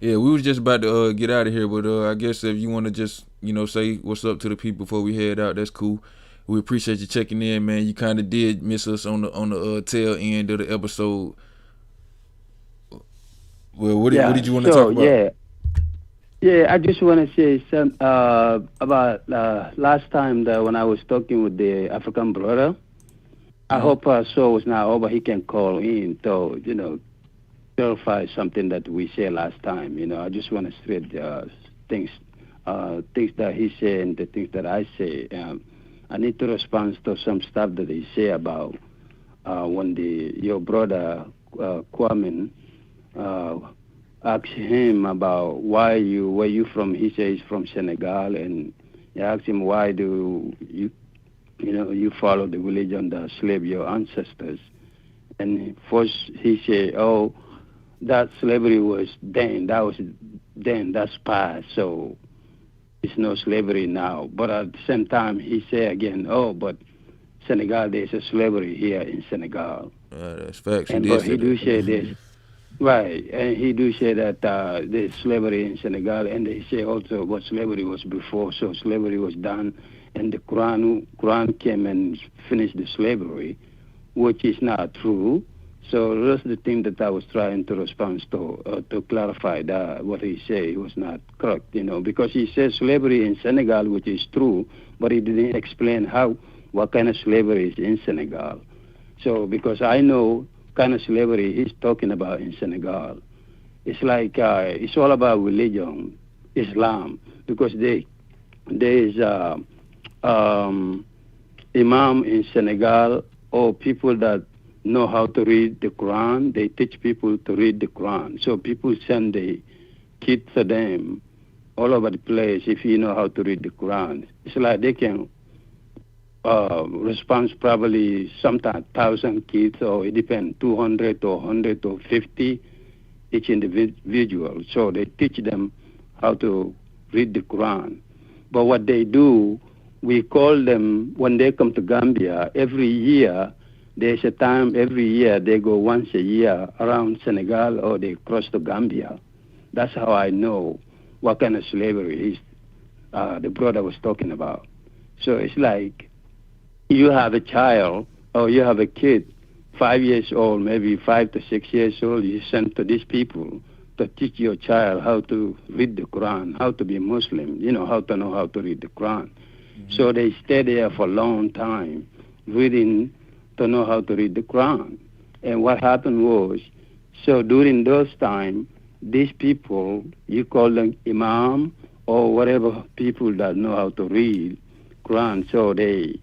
Yeah, we was just about to get out of here, but I guess if you want to just say what's up to the people before we head out, that's cool. We appreciate you checking in, man. You kind of did miss us on the tail end of the episode. Well, what did Yeah. you want to talk So about? I just want to say some about last time that when I was talking with the African brother. I Mm-hmm. hope our show is now over. He can call in to clarify something that we said last time. I just want to straight things things that he said and the things that I say. I need to respond to some stuff that he say about when your brother Kwame uh, asked him about where you from. He says he's from Senegal, and he asked him why do you follow the religion that slave your ancestors. And first he said, oh, that slavery was then, that's past, so it's no slavery now. But at the same time, he said again, oh, but Senegal, there's a slavery here in Senegal. That's facts. He And did but say he that. do say this, right, and he do say that there's slavery in Senegal, and they say also what slavery was before, so slavery was done, and the Quran came and finished the slavery, which is not true. So that's the thing that I was trying to respond to clarify that what he said was not correct, because he says slavery in Senegal, which is true, but he didn't explain what kind of slavery is in Senegal. So because I know kind of slavery he's talking about in Senegal, it's like it's all about religion, Islam, because there is um, imam in Senegal or people that know how to read the Quran. They teach people to read the Quran. So people send the kids to them all over the place if you know how to read the Quran. It's like they can respond probably sometimes 1,000 kids, or it depends, 200 or 100 or 50 each individual. So they teach them how to read the Quran. But what they do, we call them, when they come to Gambia, every year, there's a time every year they go once a year around Senegal or they cross to Gambia. That's how I know what kind of slavery the brother was talking about. So it's like you have a child or you have a kid, 5 years old, maybe 5 to 6 years old, you send to these people to teach your child how to read the Quran, how to be Muslim, how to know how to read the Quran. Mm-hmm. So they stay there for a long time reading to know how to read the Quran. And what happened was, so during those times, these people, you call them imam or whatever people that know how to read Quran, so they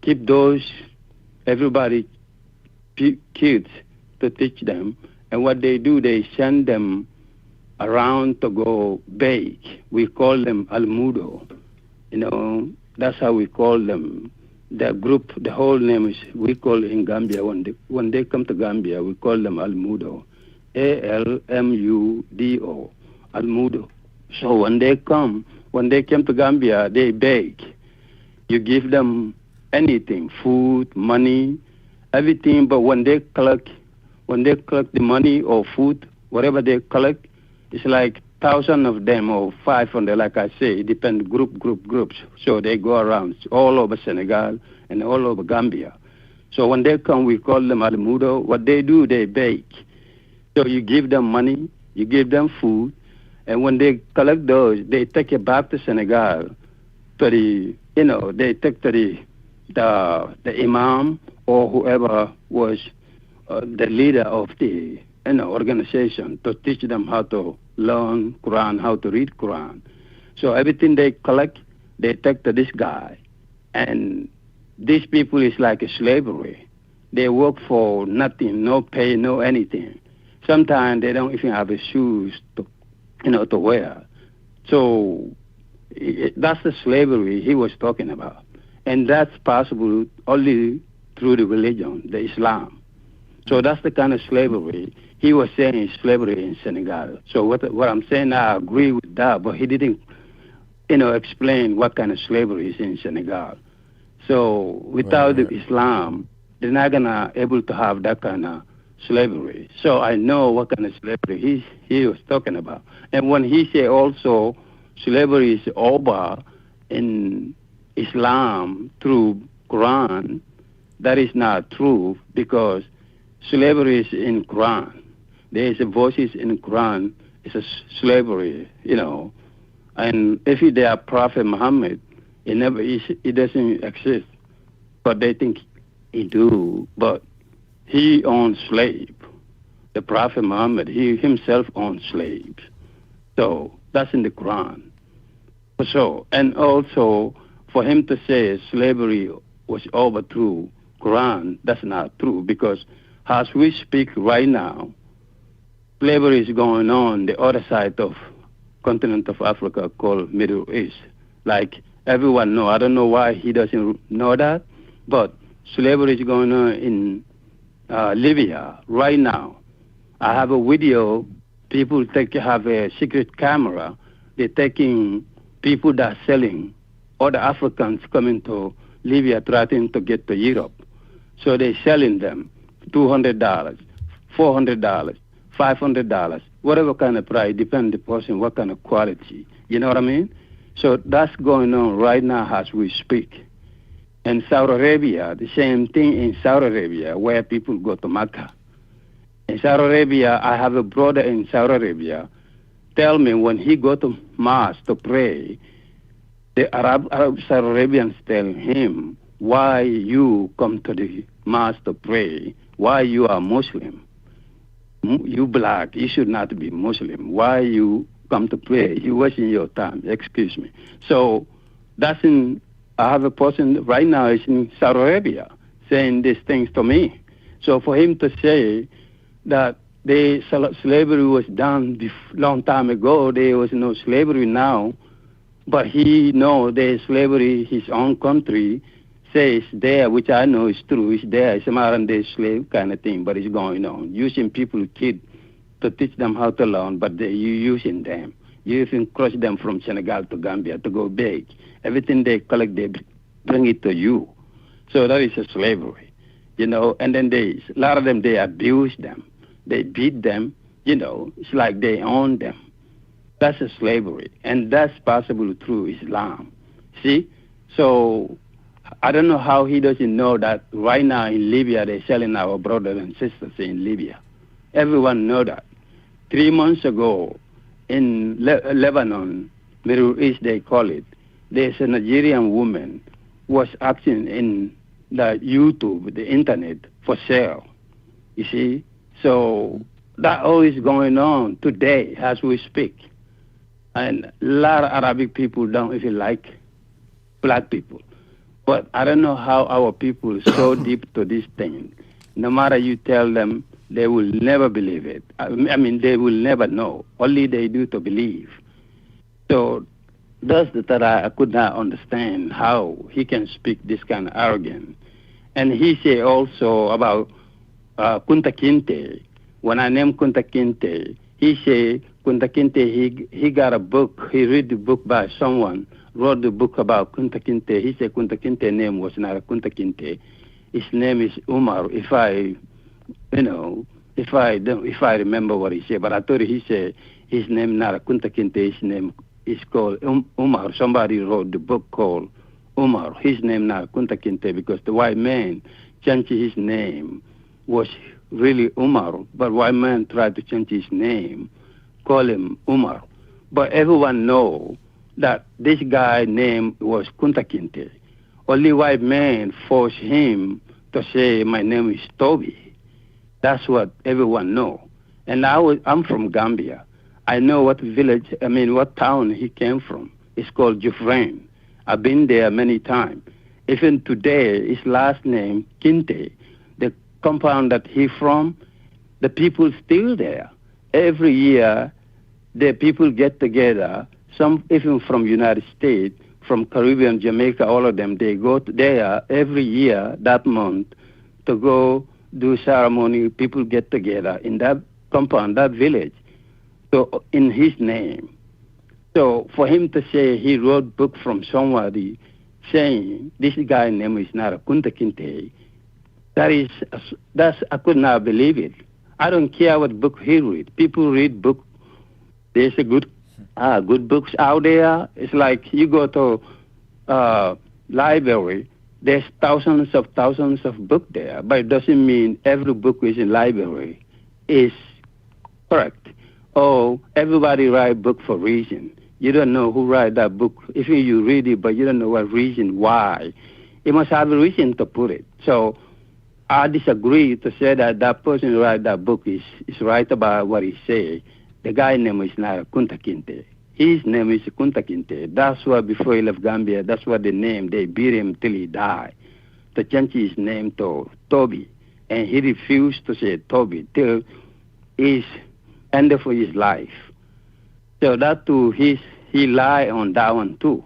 keep those, everybody, kids to teach them. And what they do, they send them around to go bake. We call them almudo. That's how we call them. The group, the whole name is, we call in Gambia, when they come to Gambia, we call them almudo. Almudo. Almudo. So when they came to Gambia, they bake. You give them anything, food, money, everything. But when they collect the money or food, whatever they collect, it's like thousand of them or 500, like I say, it depends groups. So they go around all over Senegal and all over Gambia. So when they come, we call them almudo. What they do, they bake. So you give them money, you give them food, and when they collect those, they take it back to Senegal to they take to the imam or whoever was the leader of the organization to teach them how to learn Quran, how to read Quran. So everything they collect, they take to this guy, and these people is like a slavery. They work for nothing, no pay, no anything. Sometimes they don't even have a shoes to wear. So that's the slavery he was talking about. And that's possible only through the religion, the Islam. So that's the kind of slavery he was saying is slavery in Senegal. So what I'm saying, I agree with that, but he didn't, explain what kind of slavery is in Senegal. So Right, without the right. Islam, they're not gonna able to have that kind of slavery. So I know what kind of slavery he was talking about. And when he said also slavery is over in Islam through Quran, that is not true because slavery is in Quran. There is a voices in Quran. It's a slavery, you know. And if they are Prophet Muhammad, it doesn't exist. But they think he do. But he owned slaves. The Prophet Muhammad, he himself owned slaves. So that's in the Quran. So, and also for him to say slavery was over through Quran, that's not true because as we speak right now, slavery is going on the other side of continent of Africa called Middle East. Like everyone know, I don't know why he doesn't know that, but slavery is going on in Libya right now. I have a video. People have a secret camera. They're taking people that are selling other Africans coming to Libya trying to get to Europe. So they're selling them $200, $400, $500, whatever kind of price, depends on the person, what kind of quality. You know what I mean? So that's going on right now as we speak. In Saudi Arabia, the same thing in Saudi Arabia, where people go to Mecca. In Saudi Arabia, I have a brother in Saudi Arabia. Tell me when he go to mass to pray, the Arab Saudi Arabians tell him, why you come to the mass to pray? Why you are Muslim? You black, you should not be Muslim. Why you come to pray? You wasting your time, excuse me. So that's in, I have a person right now is in Saudi Arabia saying these things to me. So for him to say that the slavery was done long time ago, there was no slavery now, but he know the slavery, his own country, says there, which I know is true, is there, it's a modern day slave kind of thing, but it's going on. Using people, kids, to teach them how to learn, but you using them. You even crush them from Senegal to Gambia to go beg. Everything they collect, they bring it to you. So that is a slavery, you know, and then a lot of them, they abuse them. They beat them, you know, it's like they own them. That's a slavery, and that's possible through Islam. See? So I don't know how he doesn't know that right now in Libya they're selling our brothers and sisters in Libya. Everyone know that. 3 months ago in Lebanon, Middle East they call it, there's a Nigerian woman was acting in the YouTube, the internet, for sale. You see? So that all is going on today as we speak. And a lot of Arabic people don't even like black people. But I don't know how our people are so deep to this thing. No matter you tell them, they will never believe it. I mean, they will never know. Only they do to believe. So that's that I could not understand how he can speak this kind of arrogance. And he say also about Kunta Kinte. When I named Kunta Kinte, he say Kunta Kinte, he got a book. He read the book by someone, wrote the book about Kunta Kinte. He said Kunta Kinte's name was not Kunta Kinte. His name is Umar. If I remember what he said, but I thought he said his name not Kunta Kinte. His name is called Umar. Somebody wrote the book called Umar. His name not Kunta Kinte because the white man changed his name was really Umar, but white man tried to change his name, call him Umar. But everyone know that this guy name was Kunta Kinte. Only white man forced him to say, my name is Toby. That's what everyone know. And I'm from Gambia. I know what what town he came from. It's called Jufrain. I've been there many times. Even today, his last name, Kinte, the compound that he from, the people still there. Every year, the people get together, some even from United States, from Caribbean, Jamaica, all of them, they go there every year, that month, to go do ceremony. People get together in that compound, that village, so in his name. So for him to say he wrote book from somebody saying this guy's name is not a Kunta Kinte, that's I could not believe it. I don't care what book he read. People read book. There's a good books out there. It's like you go to library. There's thousands of books there, but it doesn't mean every book is in library is correct. Oh, everybody write book for reason. You don't know who write that book. If you read it, but you don't know what reason, why. You must have a reason to put it. So I disagree to say that that person who write that book is right about what he say. The guy's name is not Kunta Kinte. His name is Kunta Kinte. That's why before he left Gambia, that's what the name, they beat him till he died. To change his name to Toby. And he refused to say Toby till his end of his life. So that too, he lie on that one too.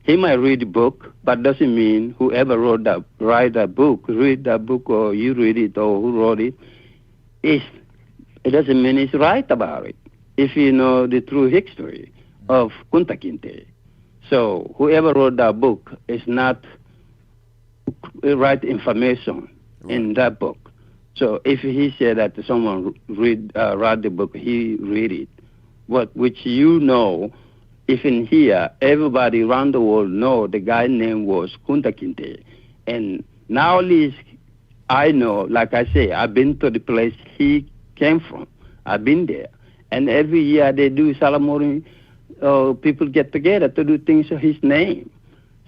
He might read the book, but doesn't mean whoever write that book, read that book or you read it or who wrote it, it doesn't mean he's right about it. If you know the true history of Kunta Kinte. So whoever wrote that book is not right information in that book. So if he said that someone read the book, he read it. Which you know, if in here, everybody around the world know the guy's name was Kunta Kinte. And now at least I know, like I say, I've been to the place he came from. I've been there. And every year they do Salamori, people get together to do things of his name.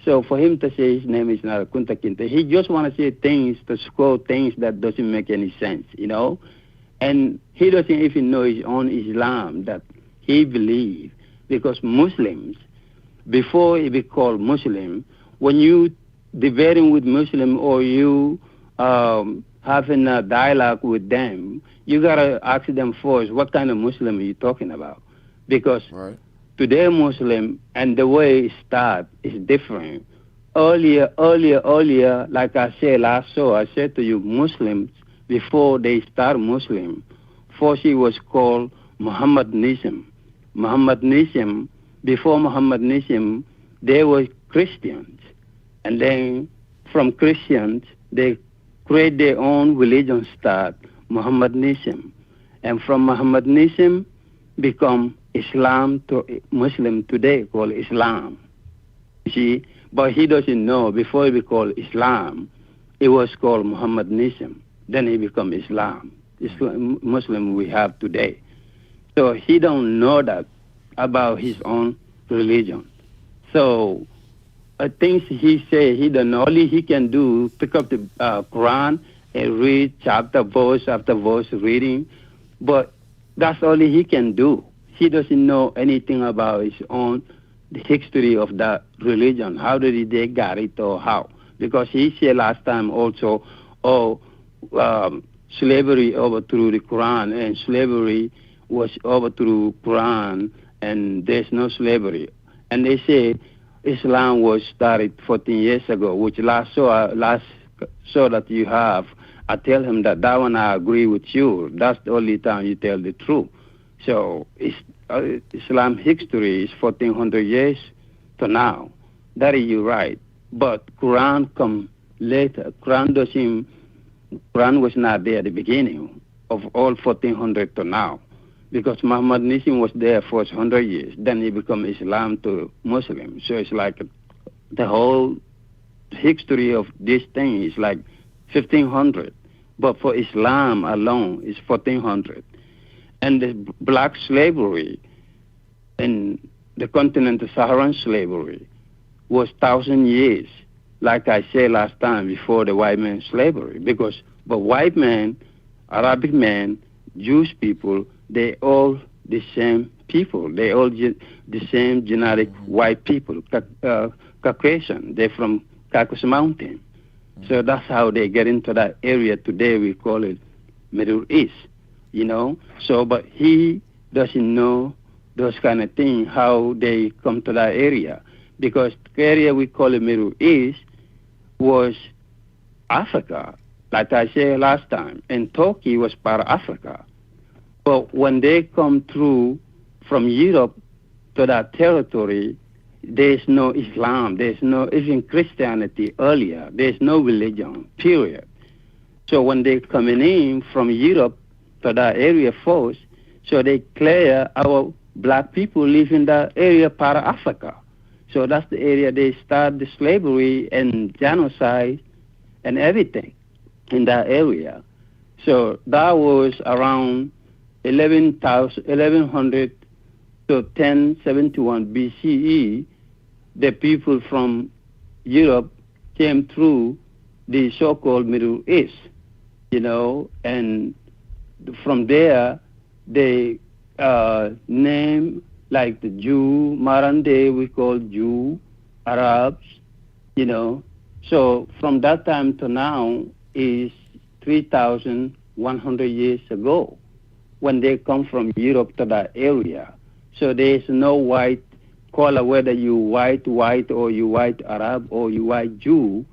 So for him to say his name is not Kunta Kinte, he just want to say things, to quote things that doesn't make any sense, you know? And he doesn't even know his own Islam that he believes. Because Muslims, before he be called Muslim, when you debating with Muslim or you having a dialogue with them, you got to ask them first, what kind of Muslim are you talking about? Because today Muslim and the way it start is different. Earlier, like I said last show, I said to you, Muslims, before they start Muslim, first he was called Muhammadism. Muhammadism, before Muhammadism, they were Christians. And then from Christians, they create their own religion start, Muhammadism. And from Muhammadism, become Islam to Muslim today, called Islam. You see, but he doesn't know, before he became Islam, it was called Muhammadism. Then he become Islam. Muslim we have today. So he don't know that about his own religion. So things he say, he don't know. All he can do, pick up the Quran and read chapter, verse after verse reading. But that's all he can do. He doesn't know anything about his own, the history of that religion. How did they get it or how? Because he said last time also, slavery overthrew the Quran, and slavery was overthrew Quran, and there's no slavery. And they say Islam was started 14 years ago, which last show that you have, I tell him that one I agree with you. That's the only time you tell the truth. So Islam history is 1400 years to now. That is you right. But Quran come later. Quran was not there at the beginning of all 1400 to now. Because Muhammadism was there for 100 years. Then he become Islam to Muslim. So it's like the whole history of this thing is like 1500. But for Islam alone, it's 1400. And the black slavery in the continent of Saharan slavery was 1,000 years, like I said last time, before the white man slavery. Because the white man, Arabic man, Jewish people, they all the same people. They all the same genetic white people, Caucasian. They're from Caucasus Mountain. So that's how they get into that area. Today we call it Middle East, you know. So, but he doesn't know those kind of things, how they come to that area. Because the area we call it Middle East was Africa, like I said last time. And Turkey was part of Africa. But when they come through from Europe to that territory, there's no Islam, there's no even Christianity earlier, there's no religion, period. So when they coming in from Europe to that area first. So they clear our black people live in that area part of Africa. So that's the area they start the slavery and genocide and everything in that area. So that was around 1100 to 1071 BCE. The people from Europe came through the so-called Middle East, and from there they name like the Jew, modern day we call Jew, Arabs, So from that time to now is 3,100 years ago when they come from Europe to that area. So there is no white color, whether you white or you white Arab or you white Jew.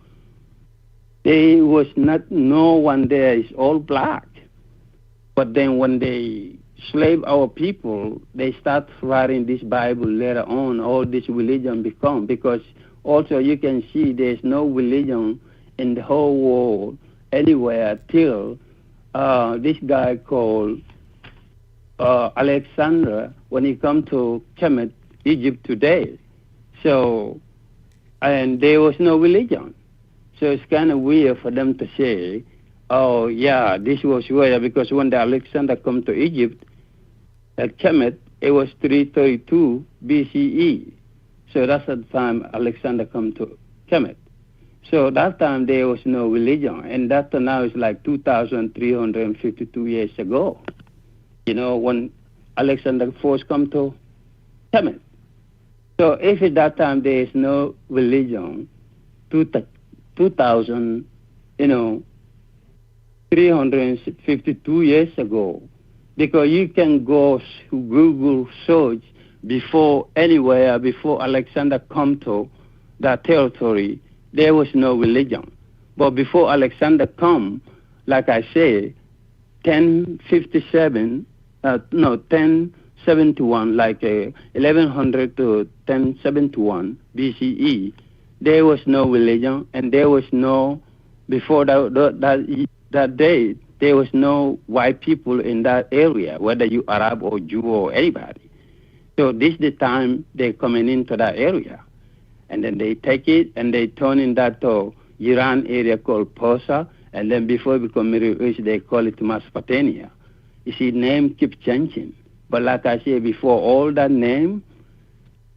There was no one there is all black. But then when they slave our people, they start writing this Bible later on, all this religion become, because also you can see there's no religion in the whole world anywhere till this guy called Alexander, when he come to Kemet, Egypt today. So, and there was no religion. So it's kind of weird for them to say, oh yeah, this was where, because when the Alexander come to Egypt, at Kemet, it was 332 BCE. So that's the time Alexander come to Kemet. So that time there was no religion, and that now is like 2,352 years ago. When Alexander first come to Kemet. So if at that time there is no religion, 2,352 years ago, because you can go to Google search before Alexander come to that territory, there was no religion. But before Alexander come, like I say, 1071, like 1100 to 1071 BCE, there was no religion, and there was no, before that day, there was no white people in that area, whether you Arab or Jew or anybody. So this is the time they're coming into that area. And then they take it and they turn in that Iran area called Persia, and then before it become Middle East, they call it Mesopotamia. You see, name keeps changing. But like I said before, all that name,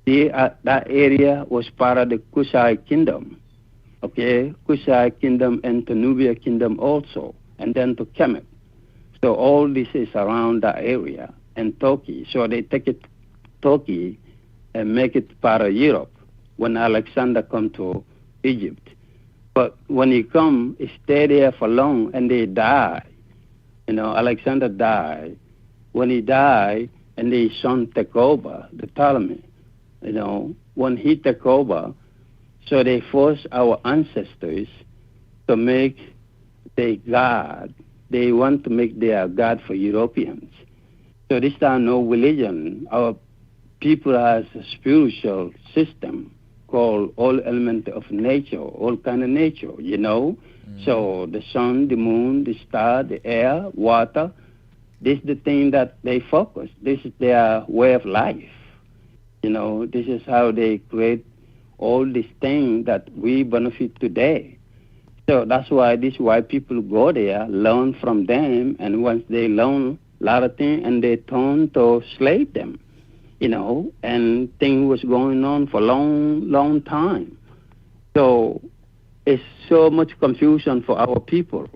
that area was part of the Kushite kingdom. Okay, Kushite kingdom and N.E.W kingdom also, and then to Kemet. So all this is around that area, and Turkey. So they take it Turkey and make it part of Europe when Alexander come to Egypt. But when he come, he stay there for long, and they die. Alexander died. When he died, and his son take over, the Ptolemy. When he took over, so they forced our ancestors to make their God. They want to make their God for Europeans. So this time, no religion. Our people has a spiritual system called all elements of nature, all kind of nature, So the sun, the moon, the star, the air, water, this is the thing that they focus. This is their way of life. This is how they create all these things that we benefit today. So that's why these white people go there, learn from them, and once they learn a lot of things, and they turn to slave them, and things was going on for a long, long time. So it's so much confusion for our people.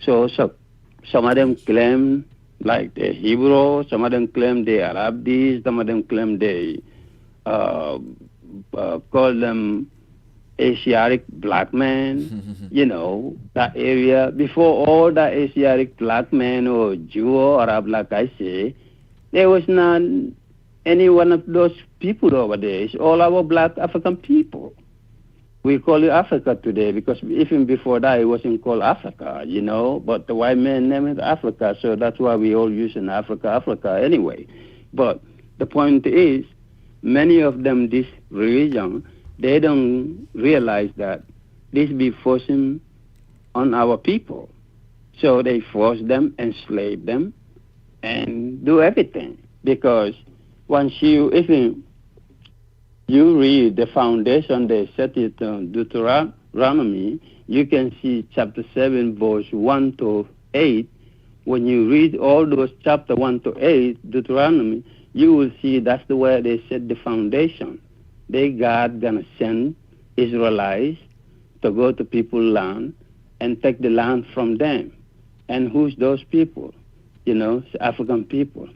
So some of them claim like they're Hebrew, some of them claim they are Arabis, some of them claim they call them Asiatic black men, that area. Before all that Asiatic black men or Jew or Arab, like I say, there was not any one of those people over there. It's all our black African people. We call it Africa today because even before that it wasn't called Africa, but the white man named it Africa, so that's why we all using Africa anyway. But the point is, many of them, this religion, they don't realize that this be forcing on our people. So they force them, enslave them, and do everything. Because once you, even you read the foundation, they set it on Deuteronomy, you can see chapter 7, verse 1 to 8. When you read all those chapter 1 to 8, Deuteronomy, you will see that's the way they set the foundation. They God gonna send Israelites to go to people's land and take the land from them. And who's those people? It's African people.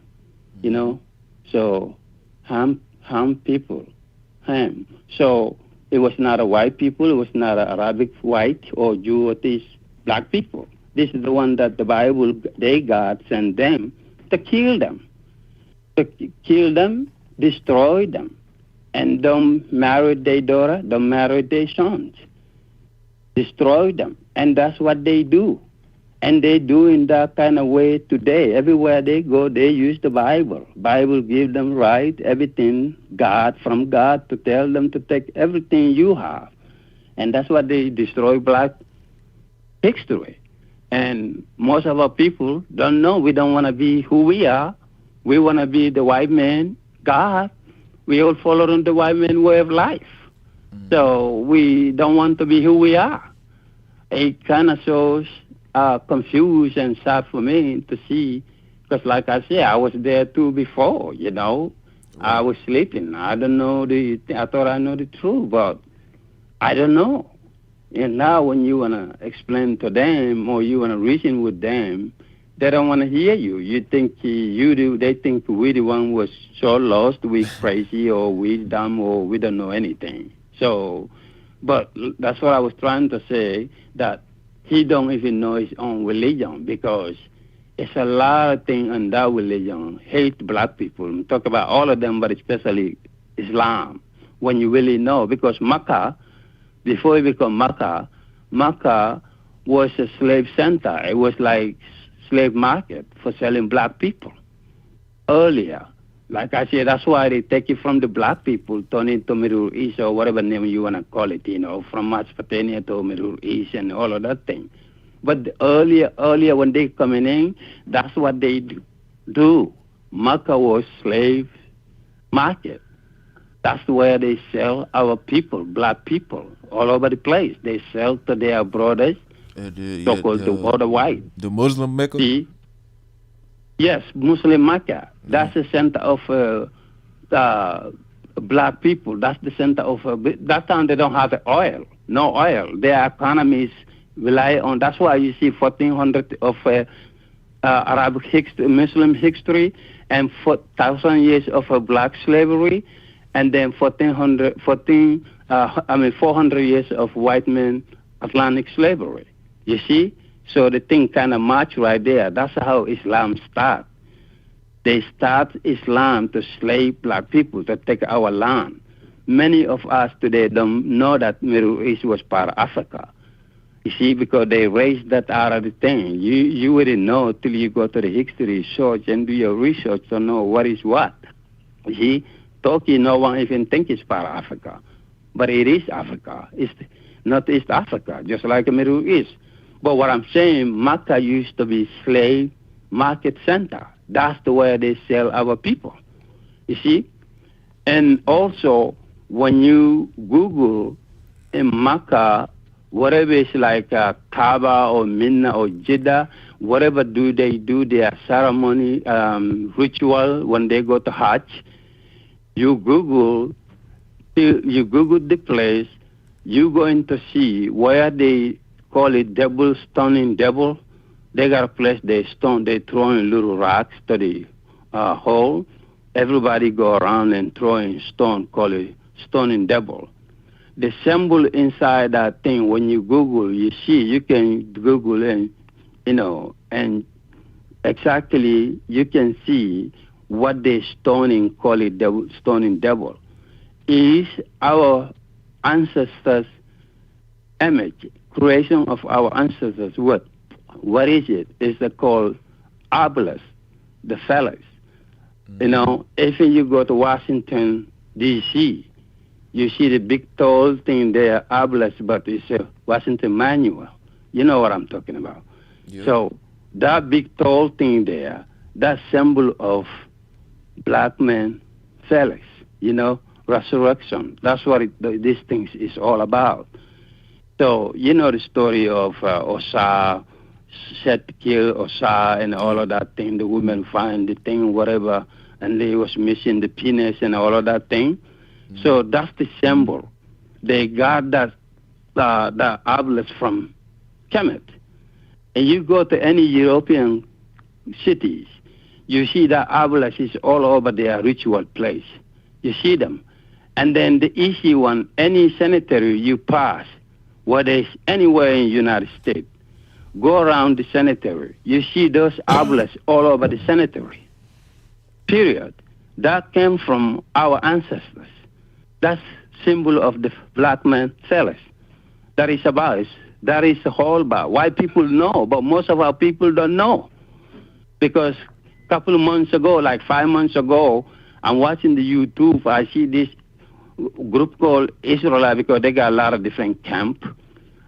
So Ham people, Ham. So it was not a white people. It was not an Arabic white or Jew or these black people. This is the one that the Bible, they God sent them to kill them, destroy them, and don't marry their daughter, don't marry their sons, destroy them. And that's what they do. And they do in that kind of way today. Everywhere they go, they use the Bible. Bible give them right, everything, from God, to tell them to take everything you have. And that's what they destroy black history. And most of our people don't know. We don't want to be who we are. We want to be the white man, God. We all follow on the white man way of life. So we don't want to be who we are. It kind of shows confused and sad for me to see, because like I said, I was there too before, Right. I was sleeping. I don't know I thought I know the truth, but I don't know. And now when you want to explain to them or you want to reason with them, they don't want to hear you. You think you do. They think we the one was so lost, we crazy or we dumb or we don't know anything. So, but that's what I was trying to say, that he don't even know his own religion, because it's a lot of things in that religion. Hate black people. Talk about all of them, but especially Islam. When you really know, because Makkah, before it became Makkah was a slave center. It was like slave market for selling black people earlier. Like I said, that's why they take it from the black people, turn it to Middle East or whatever name you want to call it, from Mesopotamia to Middle East and all of that thing. But earlier when they coming in, that's what they do. Makkah was slave market. That's where they sell our people, black people, all over the place. They sell to their brothers, so-called the other white. The Muslim Mecca? See? Yes, Muslim Mecca. That's the center of black people. That's the center of... that time they don't have oil, no oil. Their economies rely on... That's why you see 1,400 of Arabic history, Muslim history, and 4,000 years of black slavery, and then 400 years of white men Atlantic slavery. You see? So the thing kind of match right there. That's how Islam starts. They start Islam to slave black people, to take our land. Many of us today don't know that Middle East was part of Africa. You see, because they raised that out of the thing. You wouldn't know till you go to the history, search, and do your research to know what is what. You see? Turkey, no one even thinks it's part of Africa. But it is Africa. It's not East Africa, just like the Middle East. But what I'm saying, Makkah used to be slave market center. That's the way they sell our people. You see? And also, when you Google in Makkah, whatever is like Kaaba or Mina or Jeddah, whatever they do their ceremony, ritual when they go to Hajj, you Google the place, you're going to see where they call it stoning devil. They got a place they throw in little rocks to the hole. Everybody go around and throw in stone, call it stoning devil. The symbol inside that thing, when you Google, you can Google and, and exactly you can see what they call it stoning devil. Is our ancestors' image, creation of our ancestors. What is it? It's called obelisk, the fellas. If you go to Washington, D.C., you see the big tall thing there, obelisk, but it's a Washington Manual. You know what I'm talking about. Yeah. So that big tall thing there that symbol of black man, Felix, resurrection. That's what these things is all about. So, the story of Osa, set kill Osa and all of that thing. The women find the thing, whatever, and they was missing the penis and all of that thing. So that's the symbol. They got that obelisk from Kemet. And you go to any European cities, you see that obelisk is all over their ritual place. You see them. And then the easy one, any cemetery you pass, whether it's anywhere in the United States, go around the cemetery. You see those obelisks all over the cemetery. Period. That came from our ancestors. That's symbol of the black man, Felix. That is about it. That is the whole about. Why people know, but most of our people don't know. Because a couple of months ago, like 5 months ago, I'm watching the YouTube. I see this group called Israelite because they got a lot of different camp.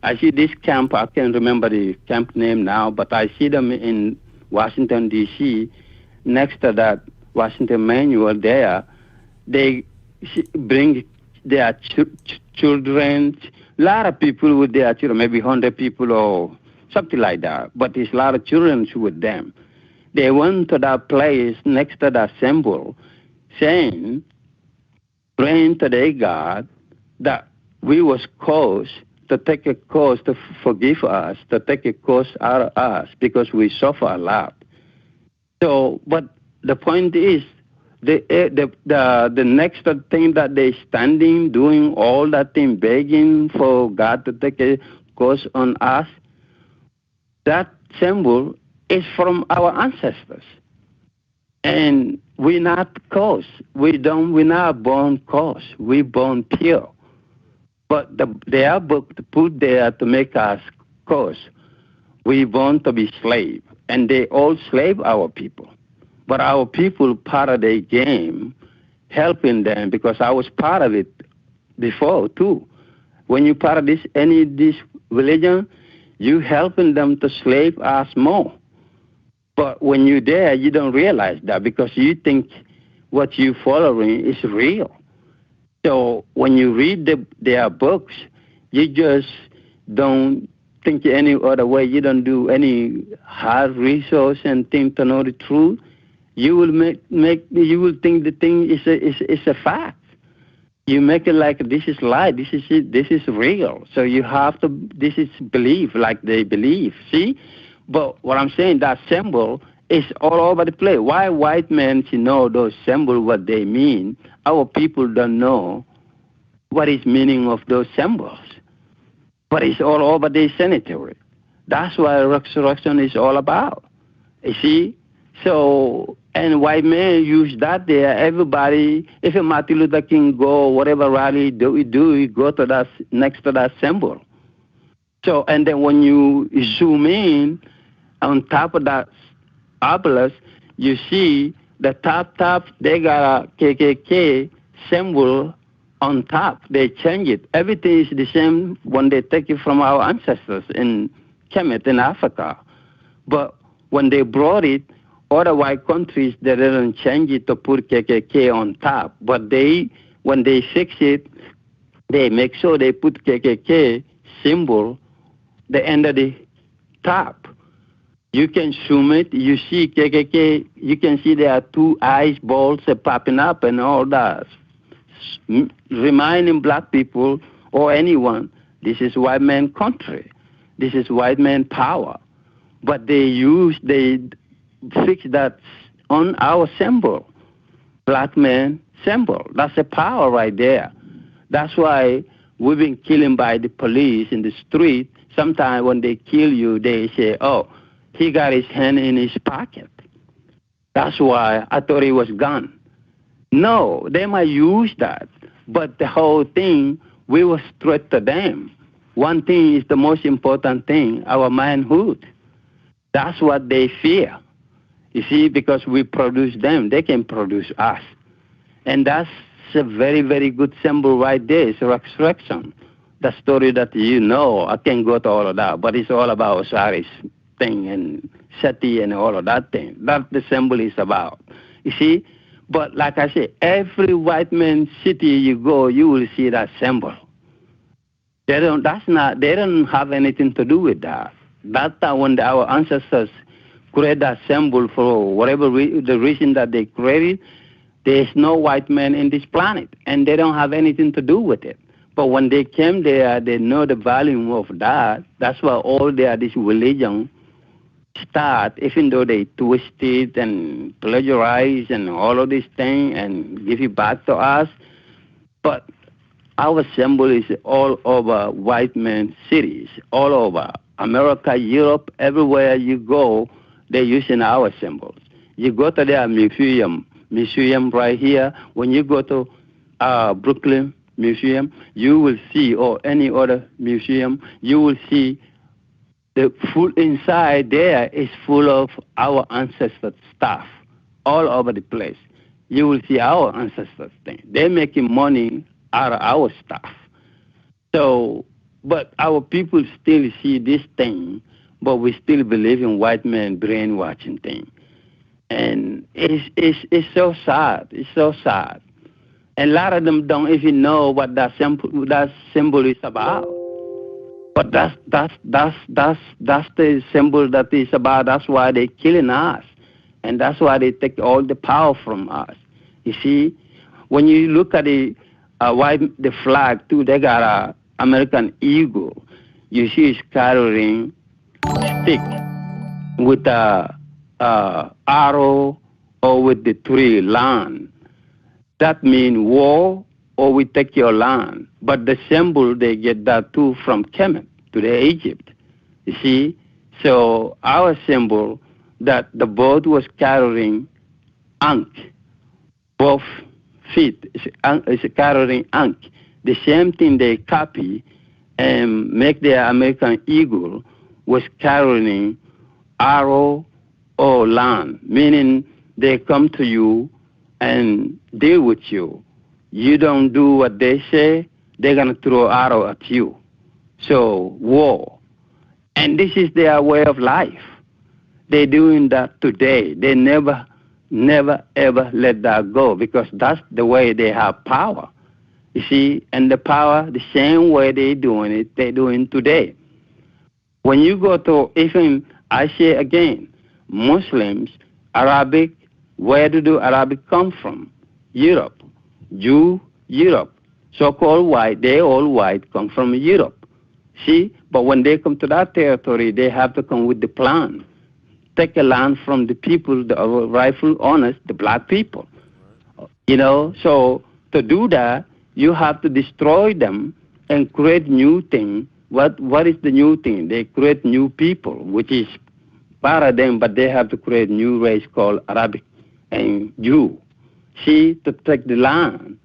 I see this camp. I can't remember the camp name now, but I see them in Washington, D.C. Next to that Washington Manual there, they bring their children, a lot of people with their children, maybe 100 people or something like that, but there's a lot of children with them. They went to that place next to that symbol saying, praying to their God that we was caused to take a course to forgive us, to take a course out of us because we suffer a lot. So, but the point is, the next thing that they standing, doing all that thing, begging for God to take a course on us, that symbol is from our ancestors. And we're not cursed. We're not born cursed. We're born pure. But they are put there to make us cursed. We're born to be slave. And they all slave our people. But our people part of the game, helping them, because I was part of it before too. When you part of this religion, you helping them to slave us more. But when you're there, you don't realize that because you think what you're following is real. So when you read their books, you just don't think any other way. You don't do any hard research and think to know the truth. You will you will think the thing is a fact. You make it like this is lie, this is it, this is real. So you have to, this is belief, like they believe. See? But what I'm saying, that symbol is all over the place. Why white men should know those symbols, what they mean? Our people don't know what is meaning of those symbols. But it's all over the cemetery. That's what resurrection is all about. You see? So, and white men use that there. Everybody, if a Martin Luther King go, whatever rally we go to that, next to that symbol. So, and then when you zoom in, on top of that obelisk, you see the top, they got a KKK symbol on top. They change it. Everything is the same when they take it from our ancestors in Kemet, in Africa. But when they brought it, other white countries, they didn't change it to put KKK on top. But when they fix it, they make sure they put KKK symbol the end of the top. You can zoom it, you see KKK, you can see there are two eyes balls popping up and all that. Reminding black people or anyone, this is white man country. This is white man power. But they fix that on our symbol, black man symbol. That's a power right there. That's why we've been killing by the police in the street. Sometimes when they kill you, they say, oh, he got his hand in his pocket. That's why I thought he was gone. No, they might use that. But the whole thing, we were straight to them. One thing is the most important thing, our manhood. That's what they fear. You see, because we produce them, they can produce us. And that's a very, very good symbol right there. It's resurrection. The story that you know, I can't go to all of that, but it's all about Osiris thing and SETI and all of that thing. That's the symbol is about. You see? But like I say, every white man city you go, you will see that symbol. They don't have anything to do with that. That time when our ancestors create that symbol for whatever the reason that they created, there's no white man in this planet, and they don't have anything to do with it. But when they came there, they know the value of that. That's why all this religion start, even though they twist it and plagiarize and all of these things and give it back to us. But our symbol is all over white man cities, all over America, Europe, everywhere you go, they're using our symbols. You go to their museum right here. When you go to Brooklyn Museum, you will see, or any other museum, you will see the full inside there is full of our ancestors' stuff all over the place. You will see our ancestors' thing. They're making money out of our stuff. So, but our people still see this thing, but we still believe in white man brainwashing thing. And it's so sad. It's so sad. And a lot of them don't even know what that symbol is about. But that's the symbol that is about. That's why they're killing us. And that's why they take all the power from us. You see, when you look at the flag too, they got a American eagle. You see it's carrying stick with a arrow or with the tree land. That means war or we take your land. But the symbol, they get that too from Kemet to the Egypt. You see? So our symbol that the boat was carrying Ankh, both feet is carrying Ankh. The same thing they copy and make the American eagle was carrying arrow or land, meaning they come to you and deal with you. You don't do what they say, they're going to throw arrow at you. So, war. And this is their way of life. They're doing that today. They never, ever let that go because that's the way they have power. You see, and the power, the same way they're doing it, they're doing today. When you go to, even, I say again, Muslims, Arabic, where do Arabic come from? Europe. Jew, Europe. So-called white, they all white, come from Europe. See? But when they come to that territory, they have to come with the plan. Take a land from the people, the rightful owners, the black people. You know, so to do that, you have to destroy them and create new thing. What is the new thing? They create new people, which is part of them, but they have to create new race called Arabic and Jew. See, to take the land.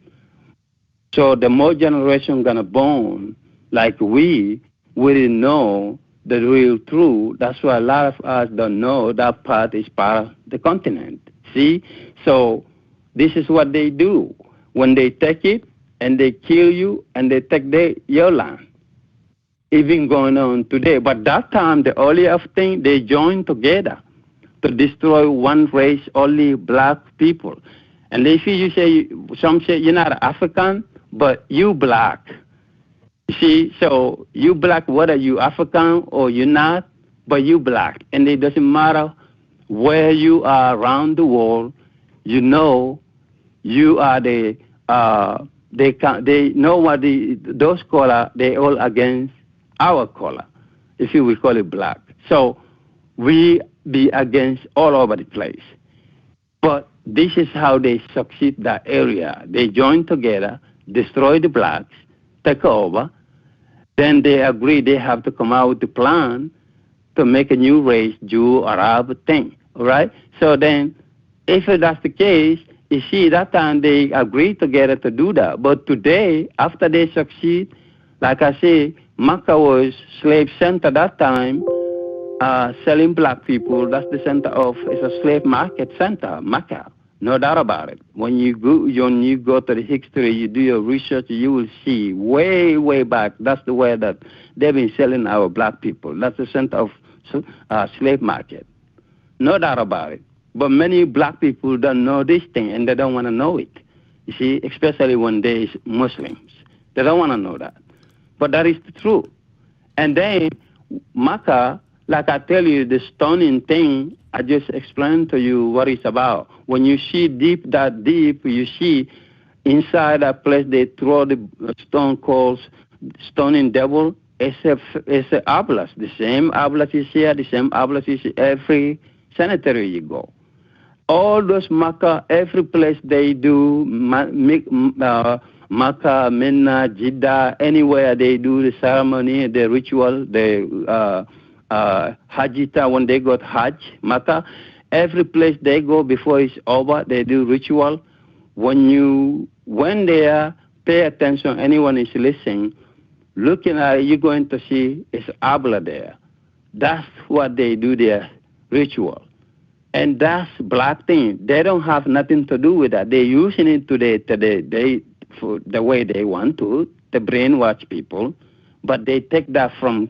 So the more generation gonna born like we didn't know the real truth. That's why a lot of us don't know that part is part of the continent. See? So this is what they do. When they take it and they kill you and they take your land. Even going on today. But that time, the earlier thing, they joined together to destroy one race, only black people. And if you say, some say you're not African, but you black. You see, so you black, whether you African or you're not, but you black. And it doesn't matter where you are around the world, you know you are they know what those color, they all against our color, if you will call it black. So we be against all over the place. But this is how they succeed that area. They join together, destroy the blacks, take over, then they agree they have to come out with a plan to make a new race, Jew, Arab thing, all right? So then, if that's the case, you see, that time they agree together to do that. But today, after they succeed, like I say, Makkah was slave center that time, selling black people. That's the center of, it's a slave market center, Makkah. No doubt about it. When you go to the history, you do your research, you will see way, way back, that's the way that they've been selling our black people. That's the center of slave market. No doubt about it. But many black people don't know this thing, and they don't want to know it. You see, especially when there is Muslims. They don't want to know that. But that is the truth. And then Makkah, like I tell you, the stoning thing, I just explained to you what it's about. When you see that deep, you see inside that place they throw the stone called stoning devil. It's a obelisk. The same obelisk is here, the same obelisk is every cemetery you go. All those Makkah, every place they do, Makkah, Minna, Jeddah, anywhere they do the ceremony, the ritual, the Hajjita, when they go to Hajj, Makkah, every place they go before it's over, they do ritual. When there, pay attention, anyone is listening, looking at it, you're going to see it's Abla there. That's what they do their ritual. And that's black thing. They don't have nothing to do with that. They're using it today for the way they want to brainwash people, but they take that from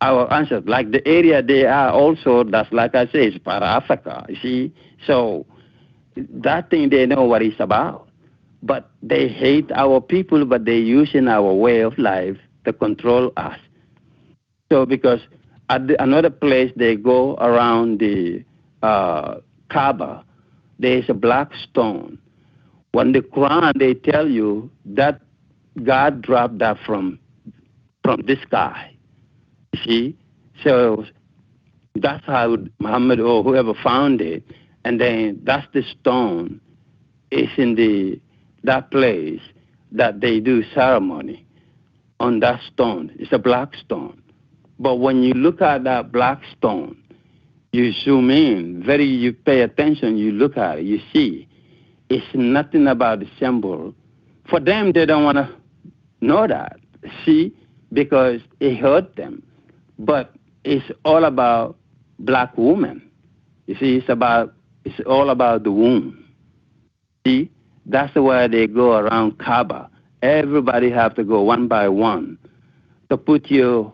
our ancestors. Like the area they are also, that's like I say, is part of Africa, you see. So that thing they know what it's about. But they hate our people, but they're using our way of life to control us. So because at another place they go around the Kaaba, there is a black stone. When the Quran, they tell you that God dropped that from the sky. You see? So that's how Muhammad or whoever found it. And then that's the stone. It's in that place that they do ceremony on that stone. It's a black stone. But when you look at that black stone, you zoom in, you pay attention, you look at it, you see. It's nothing about the symbol. For them, they don't want to know that, see, because it hurt them. But it's all about black women. You see, it's all about the womb. See, that's why they go around Kaaba. Everybody have to go one by one to put your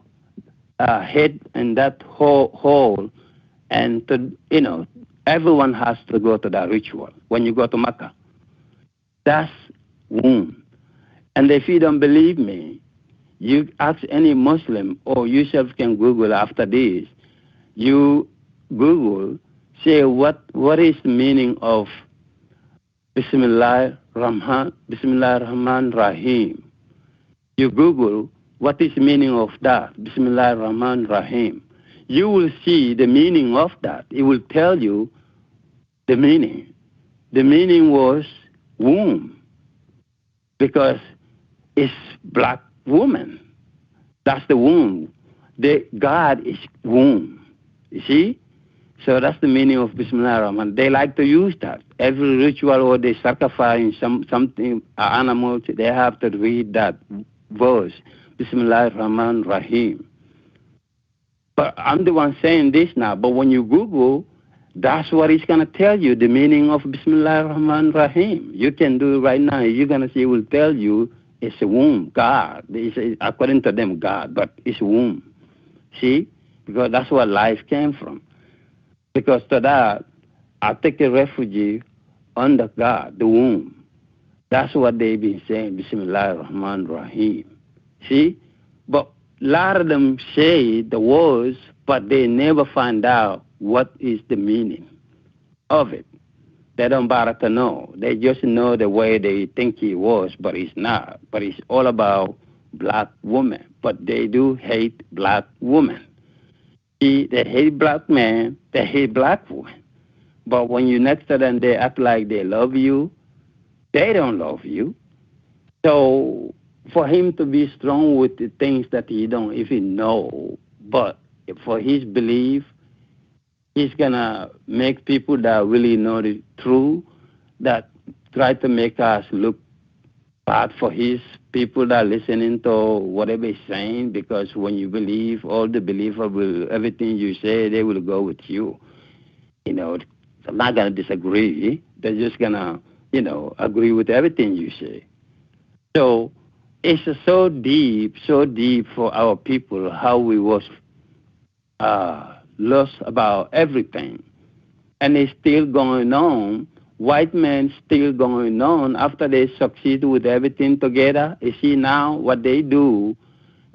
head in that hole, and everyone has to go to that ritual when you go to Mecca. That's womb. And if you don't believe me, you ask any Muslim, or yourself can Google after this. You Google, say what is the meaning of Bismillah Rahman Rahim. You Google what is the meaning of that, Bismillah Rahman Rahim. You will see the meaning of that. It will tell you the meaning. The meaning was womb, because it's black woman. That's the womb. God is womb. You see? So that's the meaning of Bismillah Rahman. They like to use that. Every ritual or they sacrifice something, animal, they have to read that verse, Bismillah Rahman Rahim. But I'm the one saying this now. But when you Google, that's what it's going to tell you, the meaning of Bismillah Rahman Rahim. You can do it right now. You're going to see it will tell you it's a womb, God. According to them, God, but it's womb. See? Because that's where life came from. Because to that, I take a refugee under God, the womb. That's what they've been saying, Bismillah Rahman Rahim. See? But a lot of them say the words, but they never find out what is the meaning of it. They don't bother to know. They just know the way they think it was, but it's not. But it's all about black women. But they do hate black women. See, they hate black men, they hate black women. But when you're next to them, they act like they love you. They don't love you. So for him to be strong with the things that he don't even know, but for his belief, he's going to make people that really know the truth, that try to make us look bad for his people that are listening to whatever he's saying, because when you believe, all the believers will, everything you say, they will go with you. They're not going to disagree. They're just going to, agree with everything you say. So it's so deep for our people, how we was lost about everything. And it's still going on. White men still going on after they succeed with everything together. You see now what they do,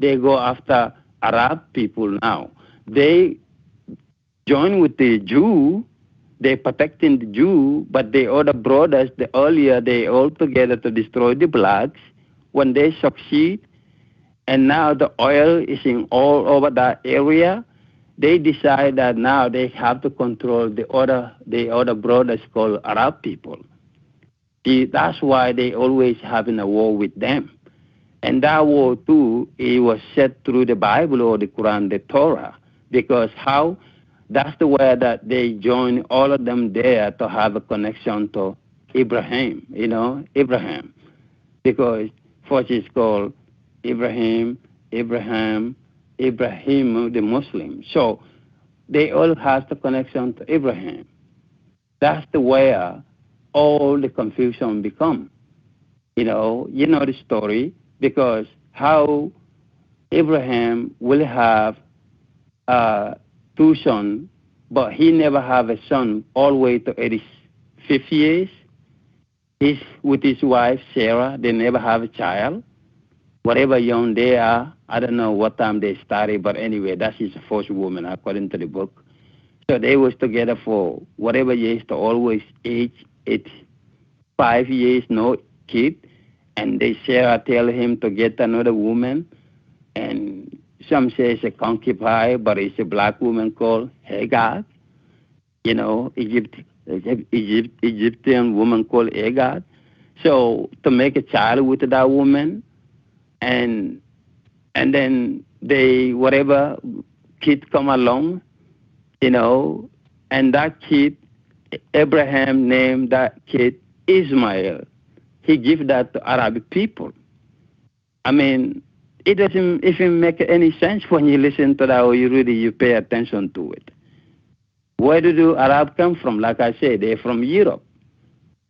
they go after Arab people now. They join with the Jew, they protecting the Jew, but the other brothers, the earlier, they all together to destroy the blacks. When they succeed, and now the oil is in all over that area, they decide that now they have to control the other brothers called Arab people. See, that's why they always having a war with them. And that war too, it was set through the Bible or the Quran, the Torah, because how that's the way that they join all of them there to have a connection to Abraham, Abraham, because first it's called Ibrahim, Abraham, Ibrahim, the Muslim. So they all have the connection to Abraham. That's the where all the confusion become. You know the story because how Abraham will have two sons, but he never have a son all the way to 85 years. He's with his wife Sarah. They never have a child. Whatever young they are, I don't know what time they started, but anyway, that's his first woman according to the book. So they was together for whatever years to always age 5 years, no kid. And they Sarah tell him to get another woman. And some say it's a concubine, but it's a black woman called Hagar. Egyptian woman called Hagar. So to make a child with that woman, and then they whatever kid come along, and that kid, Abraham named that kid Ismail. He give that to Arabic people. I mean, it doesn't even make any sense when you listen to that or you pay attention to it. Where do the Arab come from? Like I said, they're from Europe.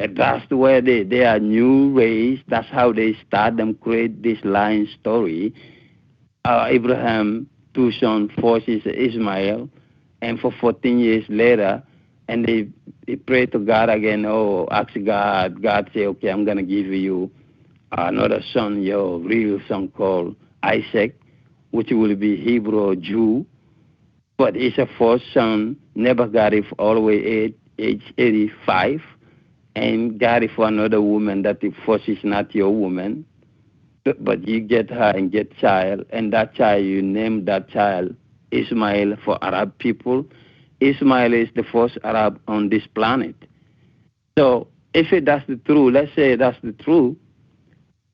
And that's where they are new race. That's how they start them create this line story. Abraham, two sons, forces Ismail, and for 14 years later, and they pray to God again, ask God. God say, okay, I'm going to give you another son, your real son called Isaac, which will be Hebrew or Jew. But his first son never got it all the way age 85, and got it for another woman that the first is not your woman. But you get her and get child, and that child, you name that child Ismail for Arab people. Ismail is the first Arab on this planet. So if that's the truth, let's say that's the truth,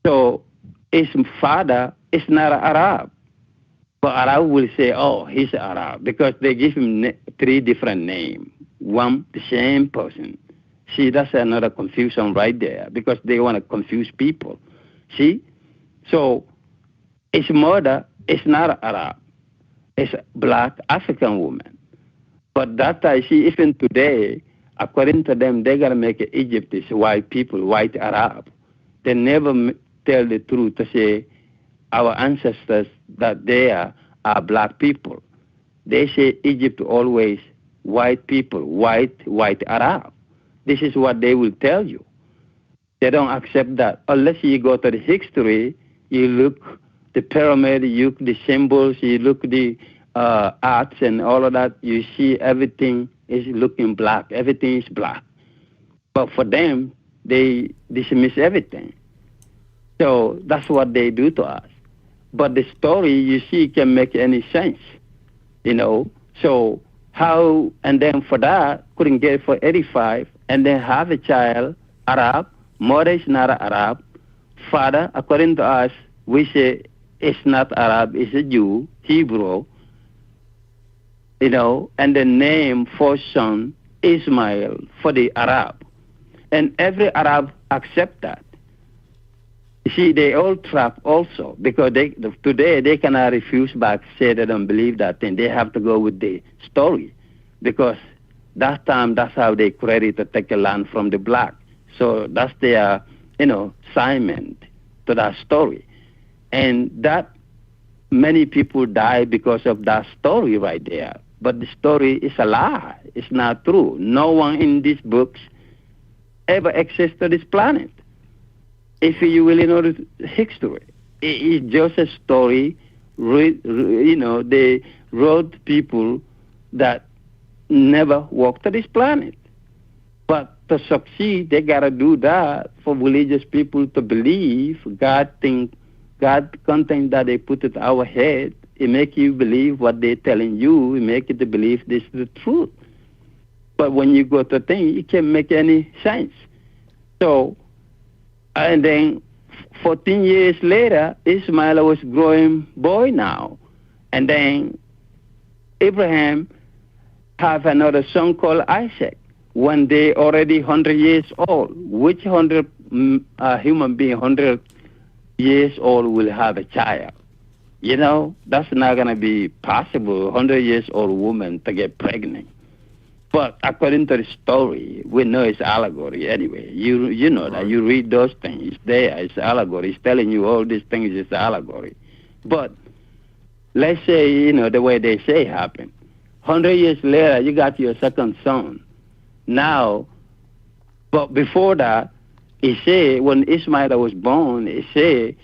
so his father is not an Arab. But Arab will say, he's an Arab, because they give him three different names. One, the same person. See, that's another confusion right there, because they want to confuse people. See? So his mother is not an Arab. It's a black African woman. But that I see, even today, according to them, they're going to make Egypt is white people, white Arab. They never tell the truth to say our ancestors that they are black people. They say Egypt always white people, white Arab. This is what they will tell you. They don't accept that. Unless you go to the history, you look the pyramid, you look the symbols, you look the arts and all of that, you see everything is looking black. Everything is black. But for them, they dismiss everything. So that's what they do to us. But the story, you see, can make any sense, So how, and then for that, couldn't get it for 85, and then have a child, Arab, mother is not Arab, father, according to us, we say it's not Arab, it's a Jew, Hebrew, and the name for son, Ismail, for the Arab. And every Arab accept that. You see, they all trap also, because today they cannot refuse back, say they don't believe that thing. They have to go with the story, because that time, that's how they credit to take a land from the black. So that's their, assignment to that story. And that many people die because of that story right there. But the story is a lie. It's not true. No one in these books ever exists to this planet. If you really know the history, it's just a story. They wrote people that never walked to this planet. But to succeed, they gotta do that for religious people to believe God content that they put in our head. It make you believe what they're telling you. It make you to believe this is the truth. But when you go to think, it can't make any sense. So, and then 14 years later, Ismail was growing boy now. And then Abraham have another son called Isaac. When they already 100 years old, which 100 human being 100 years old will have a child? You know, that's not going to be possible, 100 years old woman to get pregnant. But according to the story, we know it's allegory anyway. You know that. You read those things. It's there. It's allegory. It's telling you all these things is allegory. But let's say, the way they say happened. 100 years later, you got your second son. Now, but before that, he said, when Ismail was born, he said,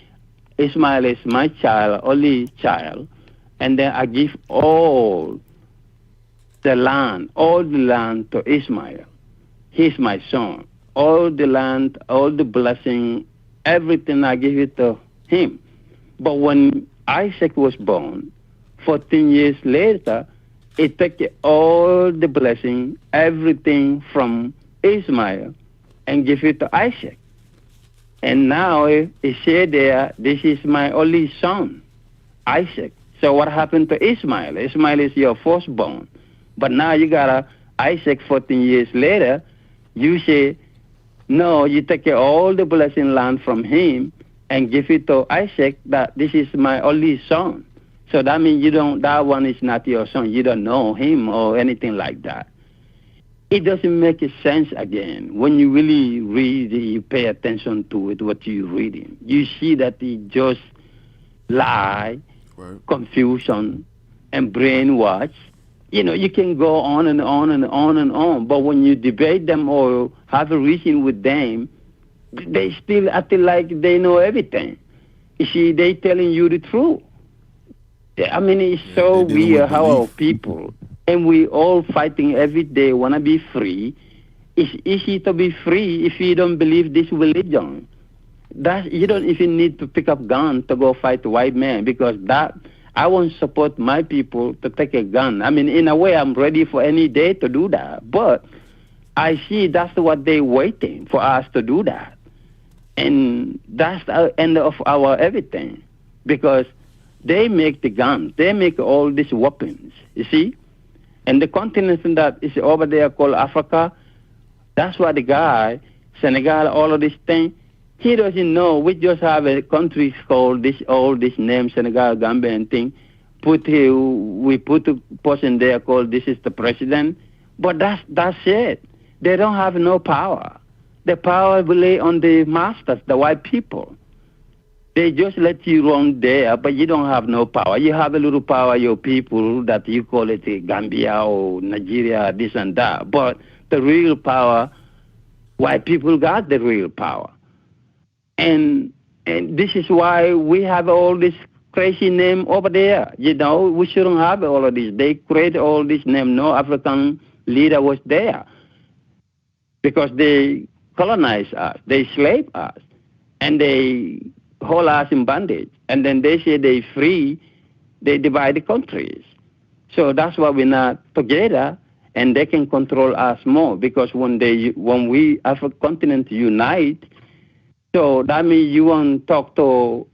Ismail is my child, only child, and then I give all the land to Ismail. He's my son. All the land, all the blessing, everything I give it to him. But when Isaac was born, 14 years later, he took all the blessing, everything from Ismail, and give it to Isaac. And now he said there, this is my only son, Isaac. So what happened to Ismail? Ismail is your firstborn. But now you got Isaac 14 years later. You say, no, you take all the blessing land from him and give it to Isaac, that this is my only son. So that means that one is not your son. You don't know him or anything like that. It doesn't make sense again. When you really read it, you pay attention to it, what you're reading. You see that it just lie, right, confusion, and brainwash. You can go on and on and on and on. But when you debate them or have a reason with them, they still act like they know everything. You see, they telling you the truth. I mean, it's so weird how our people, and we all fighting every day, want to be free. It's easy to be free if you don't believe this religion. You don't even need to pick up gun to go fight the white man, because I won't support my people to take a gun. I mean, in a way, I'm ready for any day to do that. But I see that's what they're waiting for us to do that. And that's the end of our everything, because they make the guns. They make all these weapons, you see? And the continent that is over there called Africa, that's why the guy, Senegal, all of these things, he doesn't know. We just have a country called all these names, Senegal, Gambia, and thing. We put a person there called this is the president. But that's it. They don't have no power. The power will lay on the masters, the white people. They just let you run there, but you don't have no power. You have a little power, your people, that you call it Gambia or Nigeria, this and that. But the real power, white people got the real power. And this is why we have all this crazy name over there. We shouldn't have all of this. They create all this name. No African leader was there, because they colonized us. They slaved us. And they hold us in bondage. And then they say they free, they divide the countries. So that's why we're not together, and they can control us more, because when we as a continent unite, so that means you won't talk to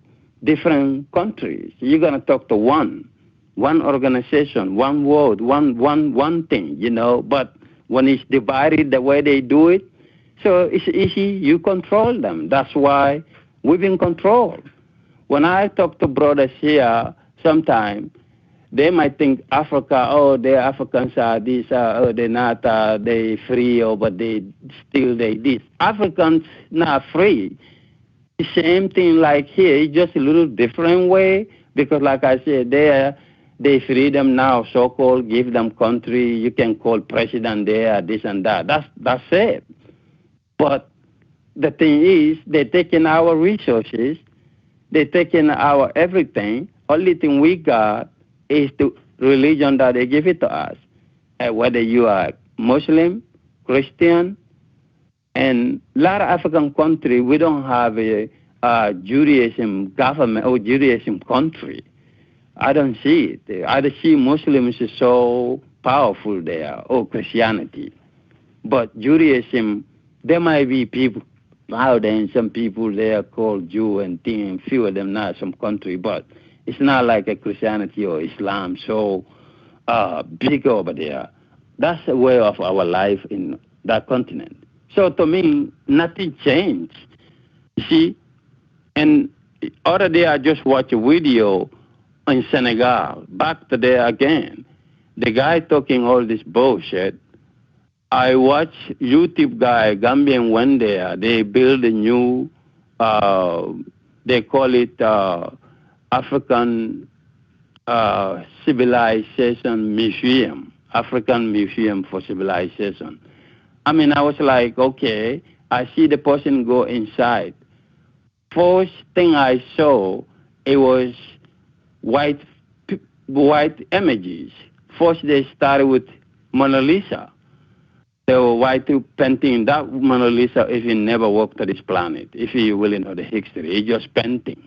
different countries. You're going to talk to one organization, one word, one thing, But when it's divided the way they do it, so it's easy, you control them. That's why we've been controlled. When I talk to brothers here, sometimes they might think Africa, the Africans are this, they're not, they free, but they this. Africans not free. The same thing like here, it's just a little different way, Because like I said, they freedom now, so-called, give them country, you can call president there, this and that. That's it. But the thing is, they're taking our resources, they're taking our everything. Only thing we got is the religion that they give it to us. Whether you are Muslim, Christian, and a lot of African countries, we don't have a Judaism government or Judaism country. I don't see it. I don't see Muslims is so powerful there, or Christianity. But Judaism, there might be people out there, and some people there called Jew and thing, few of them not some country, but it's not like a Christianity or Islam so big over there. That's the way of our life in that continent. So to me, nothing changed. You see, and other day I just watched a video in Senegal, back to there again. The guy talking all this bullshit. I watch YouTube guy, Gambian went there. They build a new, they call it African Civilization Museum, African Museum for Civilization. I mean, I was like, okay, I see the person go inside. First thing I saw, it was white images. First they started with Mona Lisa. They were white painting that Mona Lisa if he never walked to this planet, if you really know the history. It's just painting.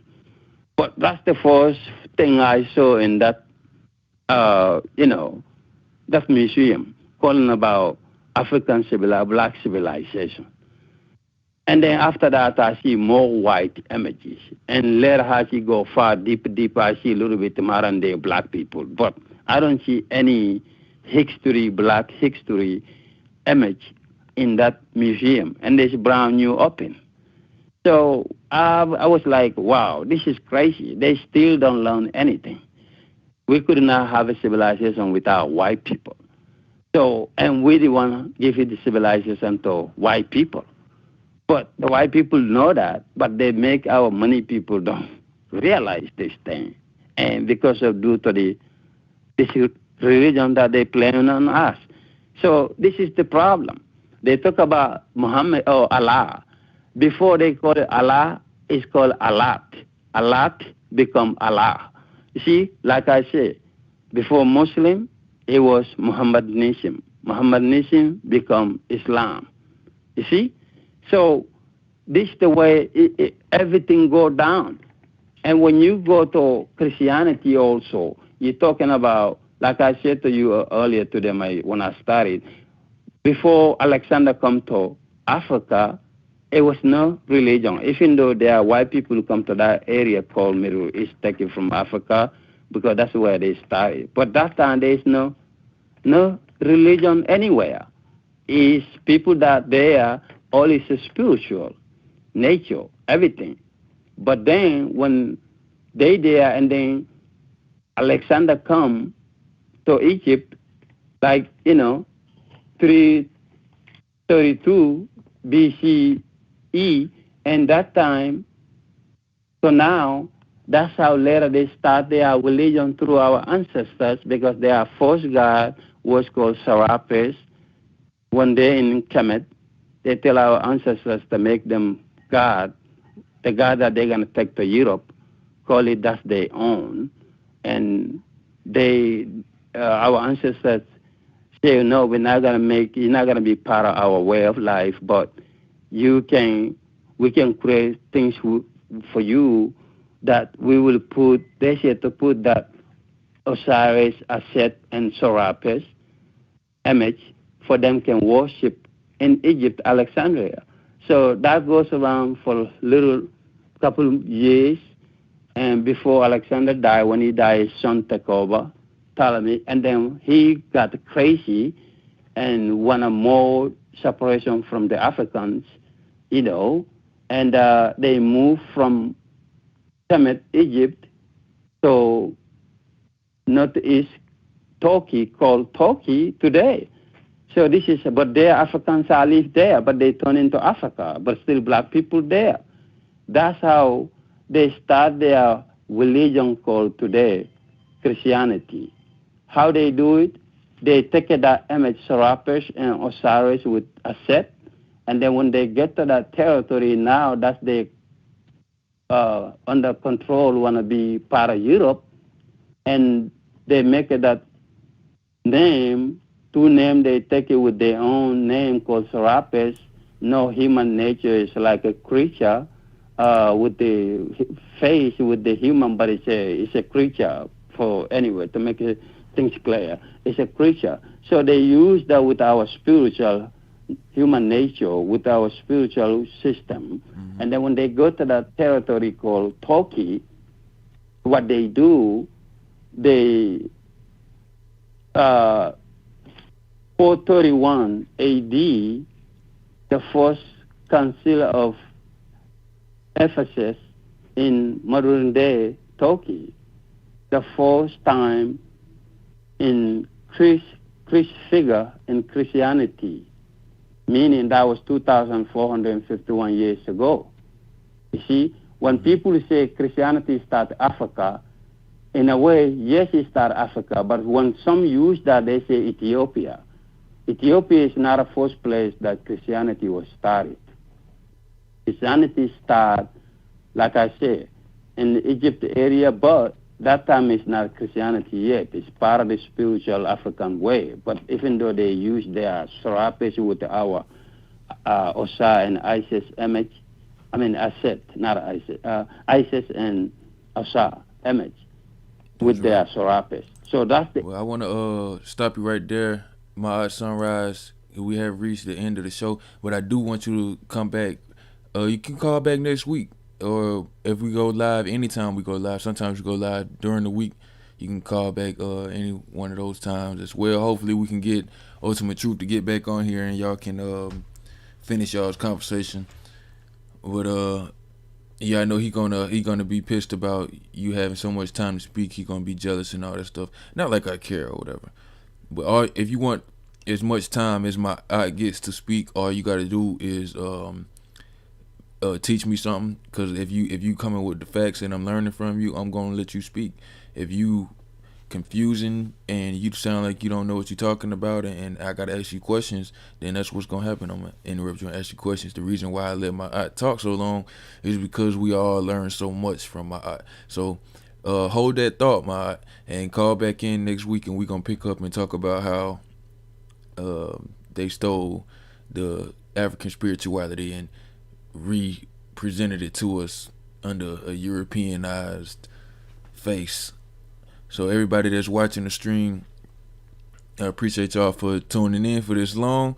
But that's the first thing I saw in that, that museum, calling about African black civilization. And then after that, I see more white images. And later, as you go far deeper, I see a little bit modern day black people. But I don't see any black history image in that museum. And there's brand new open. So I was like, wow, this is crazy. They still don't learn anything. We could not have a civilization without white people. So, and we didn't want to give it the civilization to white people. But the white people know that, but they make our money people don't realize this thing. And because of due to this religion that they claim on us. So this is the problem. They talk about Muhammad or Allah. Before they call it Allah, it's called Alat. Alat become Allah. You see, like I said, before Muslim, it was Muhammadanism. Muhammadanism become Islam. You see? So this is the way everything go down. And when you go to Christianity also, you're talking about, like I said to you earlier today when I started, before Alexander come to Africa, it was no religion. Even though there are white people who come to that area called Middle East, taken from Africa, because that's where they started. But that time there is no religion anywhere. It's people that there all is spiritual, nature, everything. But then when they there and then Alexander come to Egypt, like, 332 BCE, and that time, so now, that's how later they start their religion through our ancestors, because their first god was called Serapis. One day in Kemet, they tell our ancestors to make them God, the God that they're going to take to Europe, call it that's their own. And our ancestors say, no, we're not going to you're not going to be part of our way of life, but we can create things for you that we will put, they said to put that Osiris, Aset, and Serapis image for them can worship in Egypt, Alexandria. So that goes around for a couple of years, and before Alexander died, when he died, his son took over, Ptolemy, and then he got crazy and wanted more separation from the Africans, and they moved from Kemet, Egypt, to northeast Turkey, called Turkey today. So this is, but there Africans are live there, but they turn into Africa, but still black people there. That's how they start their religion called today Christianity. How they do it? They take that image Serapis and Osiris with a set, and then when they get to that territory, now that's they under control, want to be part of Europe, and they make it that name, two names, they take it with their own name called Serapis. No human nature is like a creature with the face with the human, but it's a creature for anyway to make things clear. It's a creature. So they use that with our spiritual human nature, with our spiritual system. Mm-hmm. And then when they go to that territory called Turkey, what they do, they 431 AD, the first council of Ephesus in modern day Turkey, the first time in Christ figure in Christianity, meaning that was 2,451 years ago. You see, when people say Christianity started Africa, in a way, yes, it started Africa, but when some use that, they say Ethiopia. Ethiopia is not the first place that Christianity was started. Christianity started, like I said, in the Egypt area, but that time is not Christianity yet. It's part of the spiritual African way. But even though they use their Serapis with our Osir and Isis image, I mean Aset, not Isis, Isis and Osir image with their Serapis. So that's the... Well, I want to stop you right there, Maat Sunrise. We have reached the end of the show, but I do want you to come back. You can call back next week. Or if we go live, anytime we go live, sometimes we go live during the week, you can call back any one of those times as well. Hopefully we can get Ultimate Truth to get back on here and y'all can finish y'all's conversation. But yeah, I know he gonna be pissed about you having so much time to speak. He gonna be jealous and all that stuff. Not like I care or whatever. But if you want as much time as my eye gets to speak, all you gotta do is teach me something, because if you coming with the facts and I'm learning from you, I'm gonna let you speak. If you confusing and you sound like you don't know what you're talking about, and I gotta ask you questions, then that's what's gonna happen. I'm gonna interrupt you and ask you questions. The reason why I let my aunt talk so long is because we all learn so much from my aunt. So hold that thought, my aunt, and call back in next week, and we're gonna pick up and talk about how they stole the African spirituality and represented it to us under a Europeanized face. So everybody that's watching the stream, I appreciate y'all for tuning in for this long,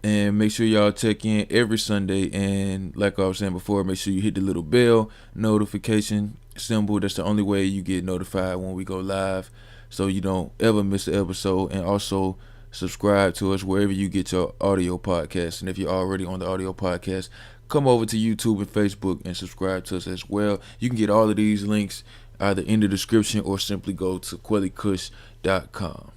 and make sure y'all check in every Sunday. And like I was saying before, make sure you hit the little bell notification symbol. That's the only way you get notified when we go live, so you don't ever miss an episode. And also subscribe to us wherever you get your audio podcast. And if you're already on the audio podcast, come over to YouTube and Facebook and subscribe to us as well. You can get all of these links either in the description or simply go to QueliKush.com.